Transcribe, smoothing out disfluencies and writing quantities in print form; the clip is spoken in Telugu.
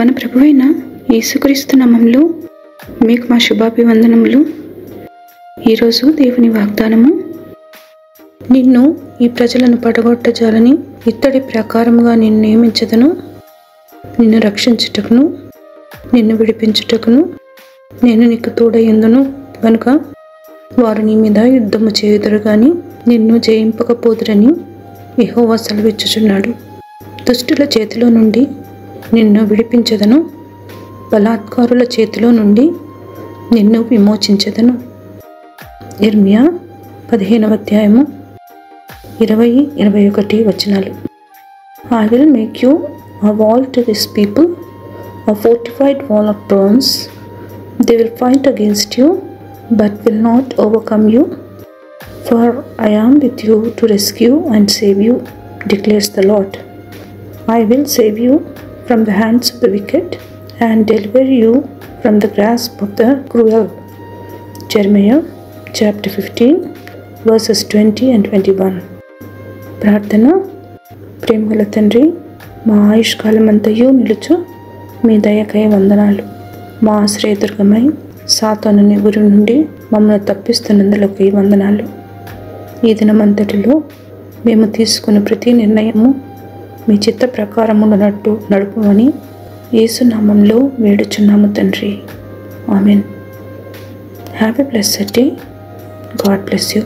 మన ప్రభువైన యేసుక్రీస్తు నామములో మీకు మా శుభాభివందనములు. ఈరోజు దేవుని వాగ్దానము, నిన్ను ఈ ప్రజలను పడగొట్టజాలని ఇత్తడి ప్రకారముగా నిన్ను నియమించదను, నిన్ను రక్షించుటకును నిన్ను విడిపించుటకును నేను నీకు తోడయ్యుందును గనుక వారు నీ మీద యుద్ధము చేయుదురు గాని నిన్ను జయింపకపోదురని యెహోవా సెలవిచ్చుచున్నాడు. దుష్టుల చేతిలో నుండి నిన్ను విడిపించదను, బలాత్కారుల చేతిలో నుండి నిన్ను విమోచించదను. ఇర్మియా 15వ అధ్యాయము 20-21 వచనాలు. I will make you a wall to this people, a fortified wall of bronze. They will fight against you, but will not overcome you. For I am with you to rescue and save you, declares the Lord. I will save you from the hands of the wicked and deliver you from the grasp of the cruel. Jeremiah chapter 15 verses 20 and 21. ప్రార్థన. ప్రేమగల తండ్రి, మా ఆయుష్కాలమంతయు నిలుచు మీ దయకై వందనాలు. మా ఆశ్రయదుర్గమై సాతానుని గురి నుండి మమ్మల్ని తప్పిస్తున్నందులకై వందనాలు. ఈ దినమంతటిలో మేము తీసుకున్న ప్రతి నిర్ణయము మీ చిత్త ప్రకారమునట్టు నడుపుమని యేసు నామములో వేడుచున్నాము తండ్రి. Amen. Have a blessed day. God bless you.